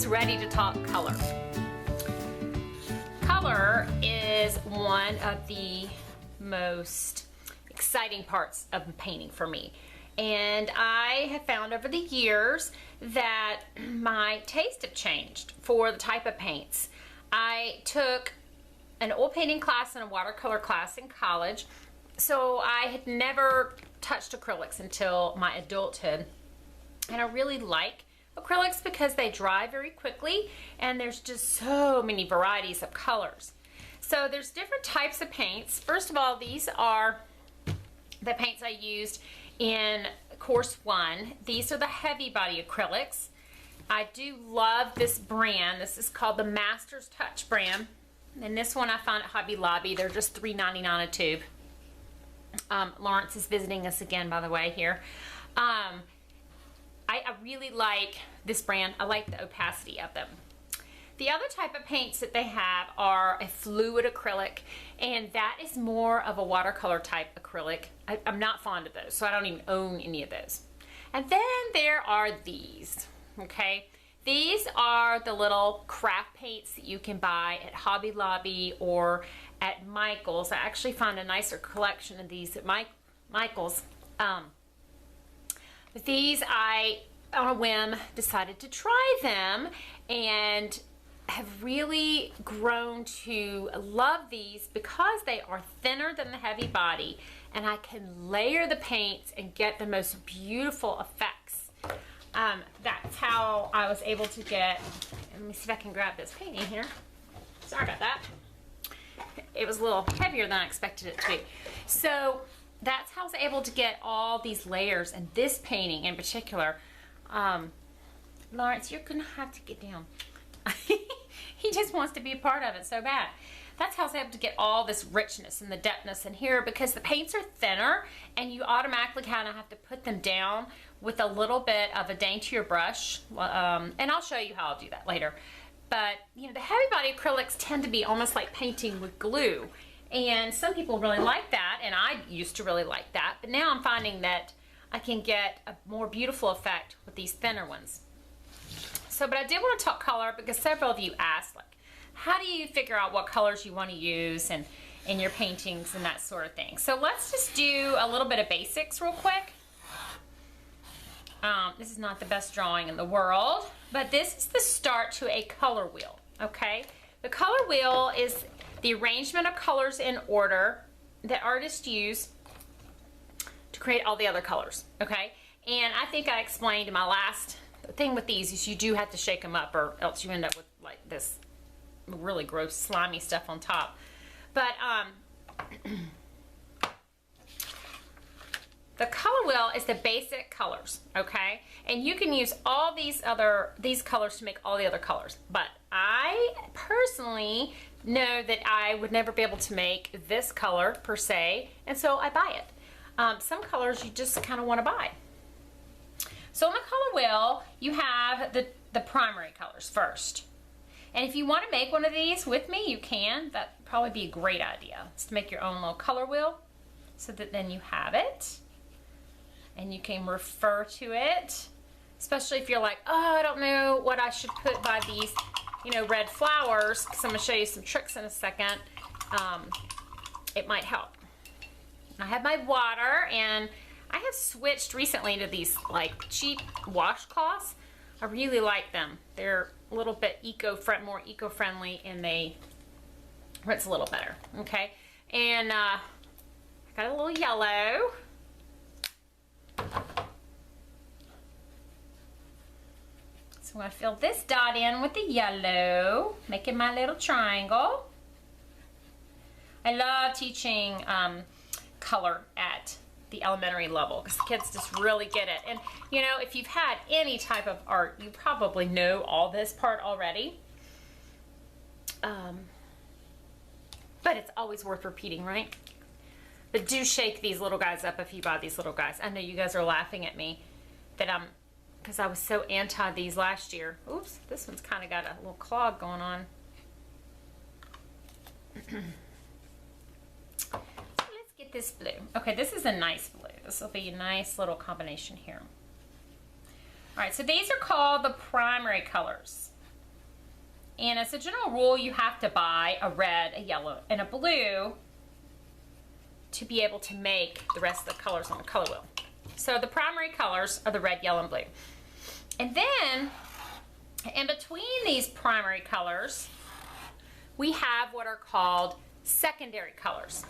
who's ready to talk color. Color is one of the most exciting parts of painting for me. And I have found over the years that my taste have changed for the type of paints. I took an oil painting class and a watercolor class in college, so I had never touched acrylics until my adulthood. And I really like acrylics because they dry very quickly and there's just so many varieties of colors. So there's different types of paints. First of all, these are the paints I used in course 1. These are the heavy body acrylics. I do love this brand. This is called the Master's Touch brand. And this one I found at Hobby Lobby. They're just $3.99 a tube. Lawrence is visiting us again, by the way, here. I really like this brand. I like the opacity of them. The other type of paints that they have are a fluid acrylic, and that is more of a watercolor type acrylic. I'm not fond of those, so I don't even own any of those. And then there are these, okay? These are the little craft paints that you can buy at Hobby Lobby or at Michael's. I actually found a nicer collection of these at Michael's. But these, I, on a whim, decided to try them and have really grown to love these because they are thinner than the heavy body, and I can layer the paints and get the most beautiful effects. That's how I was able to get, let me see if I can grab this painting here. Sorry about that. It was a little heavier than I expected it to be. So that's how I was able to get all these layers, and this painting in particular. Lawrence, you're gonna have to get down. He just wants to be a part of it so bad. That's how I was able to get all this richness and the depthness in here, because the paints are thinner and you automatically kind of have to put them down with a little bit of a daintier brush. And I'll show you how I'll do that later. But you know, the heavy body acrylics tend to be almost like painting with glue. And some people really like that, and I used to really like that. But now I'm finding that I can get a more beautiful effect with these thinner ones. So, but I did want to talk color because several of you asked, like, how do you figure out what colors you want to use and in your paintings and that sort of thing. So let's just do a little bit of basics real quick. This is not the best drawing in the world, but this is the start to a color wheel, okay? The color wheel is the arrangement of colors in order that artists use to create all the other colors, okay? And I think I explained in my last thing with these is you do have to shake them up, or else you end up with like this really gross slimy stuff on top. But the color wheel is the basic colors, okay? And you can use all these colors to make all the other colors. But I personally know that I would never be able to make this color per se, and so I buy it. Some colors you just kind of want to buy. So on the color wheel, you have the primary colors first. And if you want to make one of these with me, you can. That'd probably be a great idea. It's to make your own little color wheel so that then you have it and you can refer to it. Especially if you're like, oh, I don't know what I should put by these, you know, red flowers, because I'm going to show you some tricks in a second. It might help. I have my water, and I have switched recently to these like cheap washcloths. I really like them. They're a little bit more eco-friendly, and they rinse a little better. Okay, and I got a little yellow. So I'm going to fill this dot in with the yellow, making my little triangle. I love teaching color at the elementary level because the kids just really get it. And you know, if you've had any type of art, you probably know all this part already. But it's always worth repeating, right? But do shake these little guys up if you buy these little guys. I know you guys are laughing at me that because I was so anti these last year. Oops, this one's kind of got a little clog going on. This blue. Okay, this is a nice blue. This will be a nice little combination here. All right, so these are called the primary colors. And as a general rule, you have to buy a red, a yellow, and a blue to be able to make the rest of the colors on the color wheel. So the primary colors are the red, yellow, and blue. And then in between these primary colors, we have what are called secondary colors.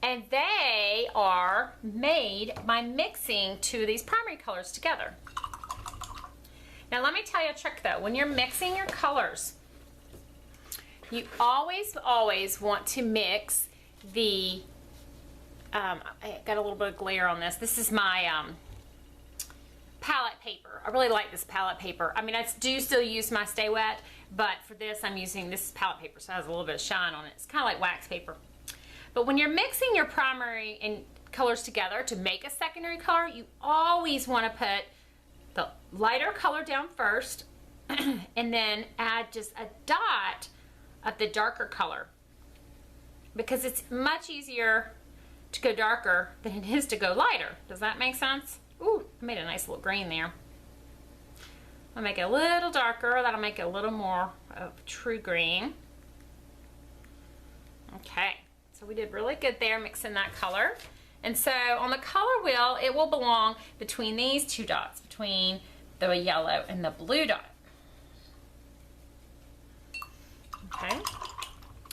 And they are made by mixing two of these primary colors together. Now let me tell you a trick though. When you're mixing your colors, you always want to mix the, I got a little bit of glare on this. This is my palette paper. I really like this palette paper. I mean, I do still use my Stay Wet, but for this I'm using this palette paper, so it has a little bit of shine on it. It's kind of like wax paper. But when you're mixing your primary and colors together to make a secondary color, you always want to put the lighter color down first and then add just a dot of the darker color, because it's much easier to go darker than it is to go lighter. Does that make sense? Ooh, I made a nice little green there. I'll make it a little darker. That'll make it a little more of true green. Okay, so we did really good there mixing that color. And so on the color wheel, it will belong between these two dots, between the yellow and the blue dot. Okay,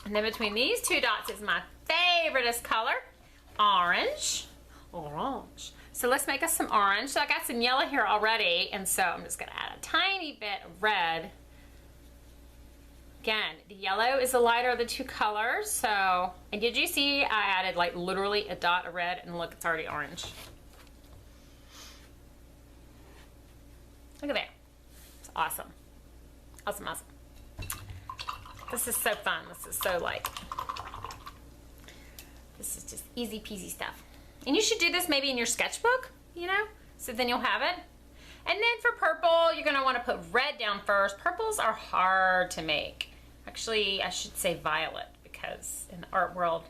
and then between these two dots is my favoriteest color, orange. Orange. So let's make us some orange. So I got some yellow here already, and so I'm just gonna add a tiny bit of red. Again, the yellow is the lighter of the two colors, so, and did you see I added like literally a dot of red, and look, it's already orange. Look at that. It's awesome. Awesome, awesome. This is so fun. This is so like, this is just easy peasy stuff. And you should do this maybe in your sketchbook, you know, so then you'll have it. And then for purple, you're gonna wanna put red down first. Purples are hard to make. Actually, I should say violet, because in the art world,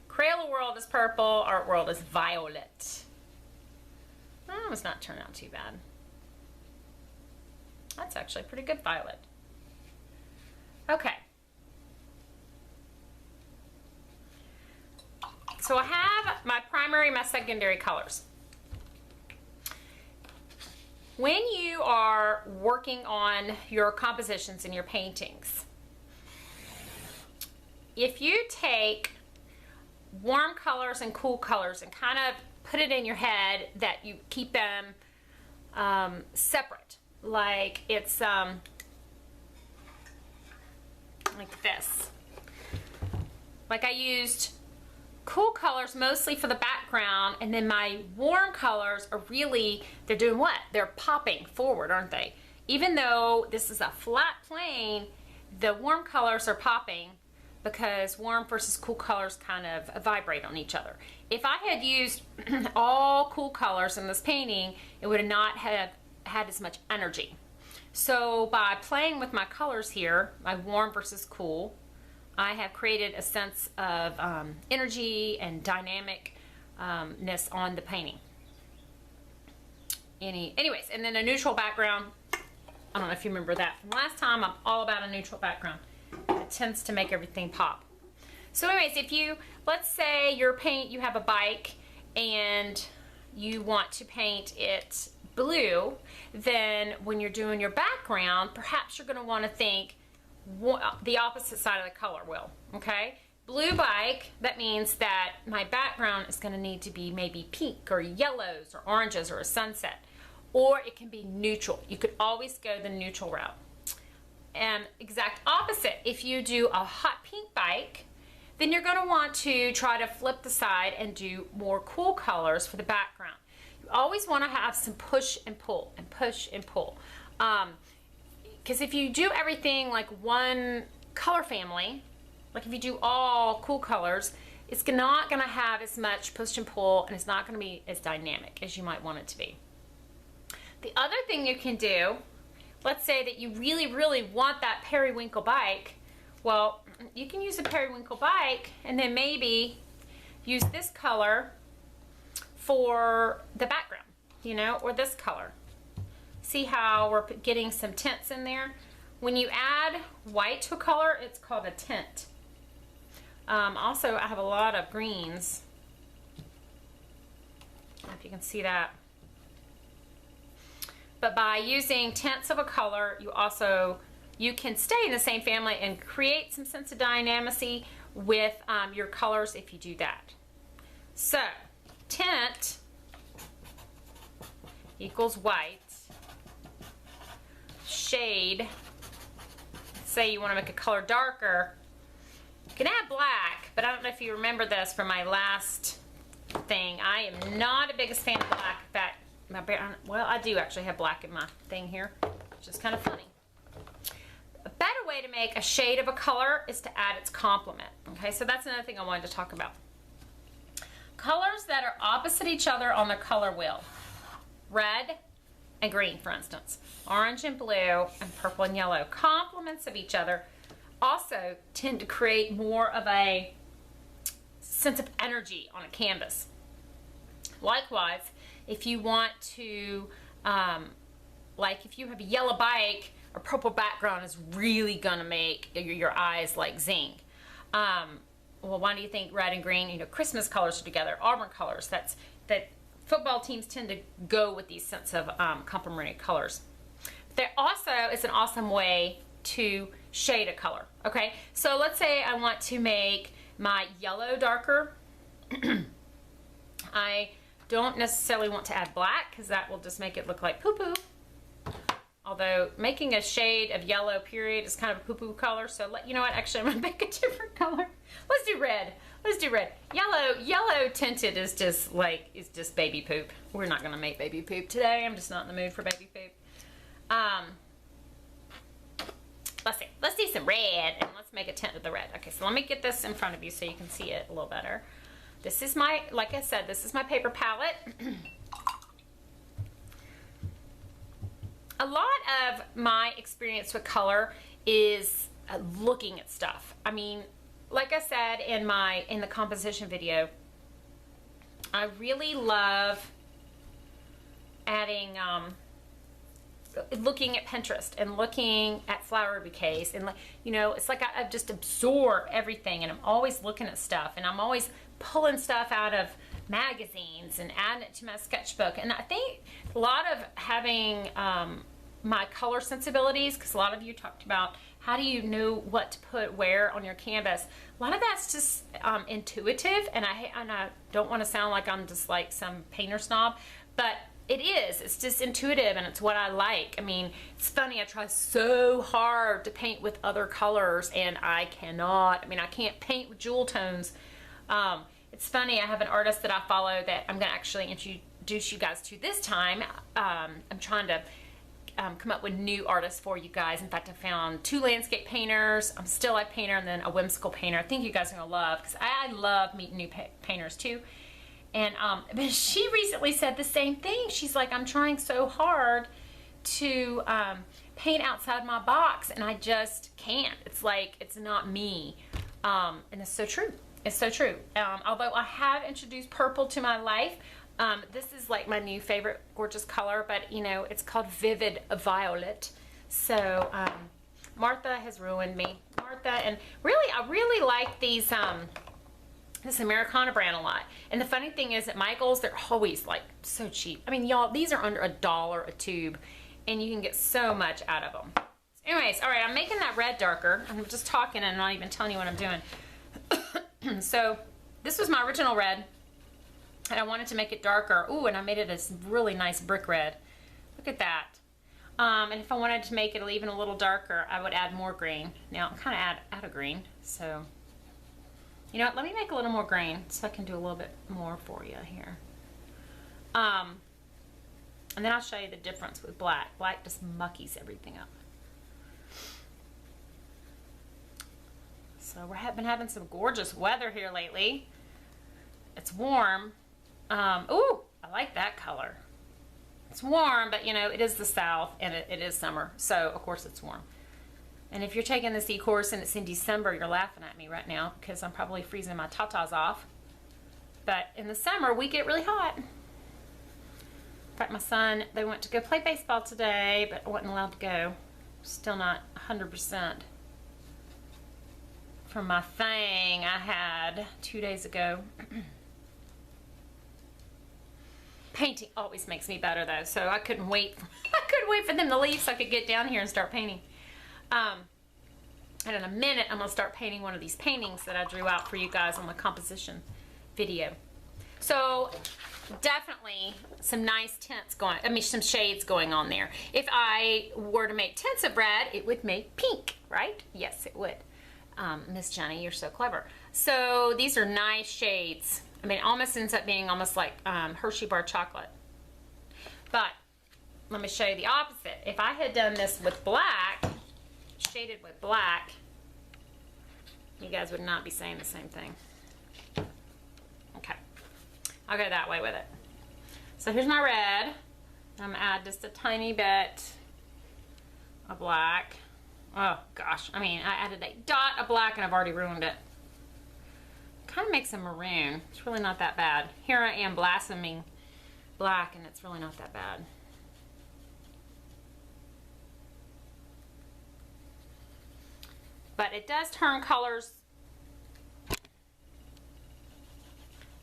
Crayola world is purple, art world is violet. That was not turned out too bad. That's actually pretty good violet. Okay. So I have my primary, my secondary colors. When you are working on your compositions and your paintings, if you take warm colors and cool colors and kind of put it in your head that you keep them separate, like it's like this. Like I used cool colors mostly for the background, and then my warm colors are really, they're doing what? They're popping forward, aren't they? Even though this is a flat plane, the warm colors are popping because warm versus cool colors kind of vibrate on each other. If I had used all cool colors in this painting, it would not have had as much energy. So by playing with my colors here, my warm versus cool, I have created a sense of energy and dynamicness on the painting. Anyways, and then a neutral background. I don't know if you remember that from last time. I'm all about a neutral background. It tends to make everything pop. So anyways, if you, let's say you have a bike and you want to paint it blue, then when you're doing your background, perhaps you're going to want to think the opposite side of the color wheel, okay? Blue bike, that means that my background is going to need to be maybe pink or yellows or oranges or a sunset. Or it can be neutral. You could always go the neutral route. And exact opposite, if you do a hot pink bike, then you're going to want to try to flip the side and do more cool colors for the background. You always want to have some push and pull and push and pull. Because if you do everything like one color family, like if you do all cool colors, it's not going to have as much push and pull, and it's not going to be as dynamic as you might want it to be. The other thing you can do, let's say that you really, really want that periwinkle bike. Well, you can use a periwinkle bike and then maybe use this color for the background, you know, or this color. See how we're getting some tints in there? when you add white to a color, it's called a tint. Also, I have a lot of greens. I don't know if you can see that. But by using tints of a color, you can stay in the same family and create some sense of dynamicy with your colors if you do that. So, tint equals white. Shade, say you want to make a color darker, you can add black, but I don't know if you remember this from my last thing. I am not a biggest fan of black. In fact, well, I do actually have black in my thing here, which is kind of funny. A better way to make a shade of a color is to add its complement. Okay, so that's another thing I wanted to talk about. Colors that are opposite each other on the color wheel. Red and green, for instance. Orange and blue and purple and yellow. Complements of each other also tend to create more of a sense of energy on a canvas. Likewise, if you want to, like if you have a yellow bike, a purple background is really gonna make your eyes like zing. Well, why do you think red and green, you know, Christmas colors are together, Auburn colors, that football teams tend to go with these sense of complementary colors. There also is an awesome way to shade a color, okay? So let's say I want to make my yellow darker. I don't necessarily want to add black because that will just make it look like poo-poo. Although making a shade of yellow period is kind of a poo-poo color, so you know what, actually I'm gonna make a different color. Let's do red. Let's do red. Yellow tinted is just baby poop. We're not gonna make baby poop today. I'm just not in the mood for baby poop. Let's see. Let's do some red and let's make a tint of the red. Okay, so let me get this in front of you so you can see it a little better. This is my, like I said, this is my paper palette. A lot of my experience with color is looking at stuff. I mean, like I said in the composition video, I really love adding, looking at Pinterest and looking at flower bouquets, and you know, it's like I just absorb everything, and I'm always looking at stuff, and I'm always pulling stuff out of magazines and adding it to my sketchbook. And I think a lot of having my color sensibilities, because a lot of you talked about how do you know what to put where on your canvas. A lot of that's just intuitive, and I don't want to sound like I'm just like some painter snob, but it is. It's just intuitive, and it's what I like. I mean, it's funny, I try so hard to paint with other colors, and I cannot. I mean, I can't paint with jewel tones. It's funny, I have an artist that I follow that I'm going to actually introduce you guys to this time. I'm trying to come up with new artists for you guys. In fact, I found 2 landscape painters, a still life painter, and then a whimsical painter. I think you guys are going to love, because I love meeting new painters too. And but she recently said the same thing. She's like, I'm trying so hard to paint outside my box, and I just can't. It's like, it's not me. And it's so true. It's so true. Although I have introduced purple to my life, this is like my new favorite gorgeous color, but you know, it's called Vivid Violet. So Martha has ruined me. Martha, and really, I really like these, this Americana brand a lot. And the funny thing is at Michael's, they're always like so cheap. I mean, y'all, these are under $1 a tube, and you can get so much out of them. Anyways, all right, I'm making that red darker. I'm just talking and not even telling you what I'm doing. So this was my original red, and I wanted to make it darker. Ooh, and I made it a really nice brick red. Look at that. And if I wanted to make it even a little darker, I would add more green. Now, I'm kind of out of green, so you know what? Let me make a little more green so I can do a little bit more for you here. And then I'll show you the difference with black. Black just muckies everything up. So we've been having some gorgeous weather here lately. It's warm. Ooh, I like that color. It's warm, but you know, it is the South, and it is summer, so of course it's warm. And if you're taking this e-course and it's in December, you're laughing at me right now because I'm probably freezing my tatas off. But in the summer, we get really hot. In fact, my son, they went to go play baseball today, but I wasn't allowed to go. Still not 100% from my thing I had 2 days ago. Painting always makes me better though, so I couldn't wait. I couldn't wait for them to leave so I could get down here and start painting. And in a minute, I'm gonna start painting one of these paintings that I drew out for you guys on the composition video. So definitely some nice tints going, some shades going on there. If I were to make tints of red, it would make pink, right? Yes, it would. Miss Jenny, you're so clever. So these are nice shades. I mean, it almost ends up being almost like Hershey bar chocolate. But let me show you the opposite. If I had done this with black, shaded with black, you guys would not be saying the same thing. Okay, I'll go that way with it. So here's my red. I'm gonna add just a tiny bit of black. Oh gosh, I mean, I added a dot of black and I've already ruined it. Kind of makes a maroon. It's really not that bad. Here I am blaspheming black and it's really not that bad. But it does turn colors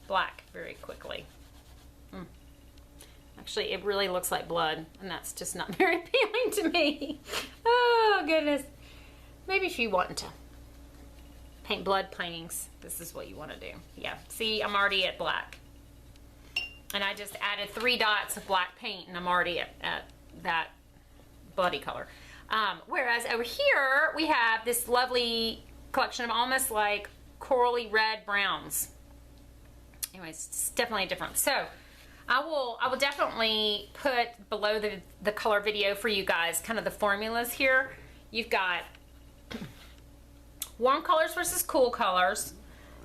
black very quickly. Actually, it really looks like blood, and that's just not very appealing to me. Oh, goodness. Maybe if you want to paint blood paintings, this is what you want to do. Yeah, see, I'm already at black. And I just added 3 dots of black paint, and I'm already at that bloody color. Whereas over here, we have this lovely collection of almost like corally red browns. Anyways, it's definitely different. So I will definitely put below the color video for you guys kind of the formulas here. You've got warm colors versus cool colors,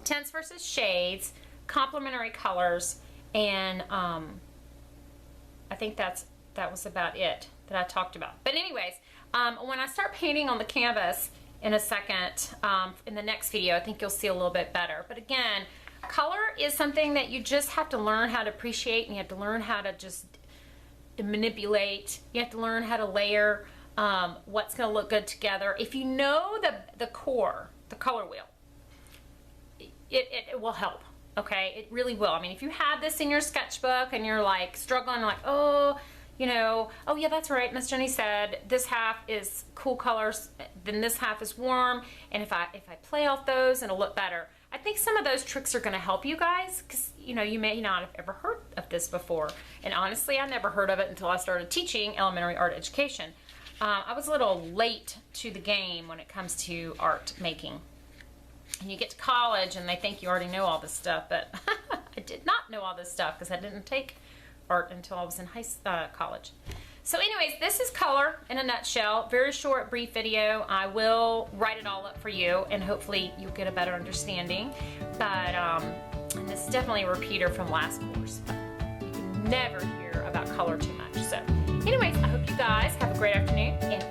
tints versus shades, complementary colors, and I think that was about it that I talked about. But anyways, when I start painting on the canvas in a second, in the next video, I think you'll see a little bit better. But again, color is something that you just have to learn how to appreciate, and you have to learn how to just manipulate. You have to learn how to layer what's going to look good together. If you know the core, the color wheel, it will help. Okay, it really will. I mean, if you have this in your sketchbook and you're like struggling, like, oh, you know, oh yeah, that's right, Miss Jenny said this half is cool colors, then this half is warm, and if I play off those, it'll look better. I think some of those tricks are going to help you guys, because you know, you may not have ever heard of this before, and honestly, I never heard of it until I started teaching elementary art education. I was a little late to the game when it comes to art making. And you get to college and they think you already know all this stuff, but I did not know all this stuff because I didn't take art until I was in college. So anyways, this is color in a nutshell. Very short, brief video. I will write it all up for you and hopefully you'll get a better understanding. But and this is definitely a repeater from last course. You can never hear about color too much. So anyways, I hope you guys have a great afternoon, and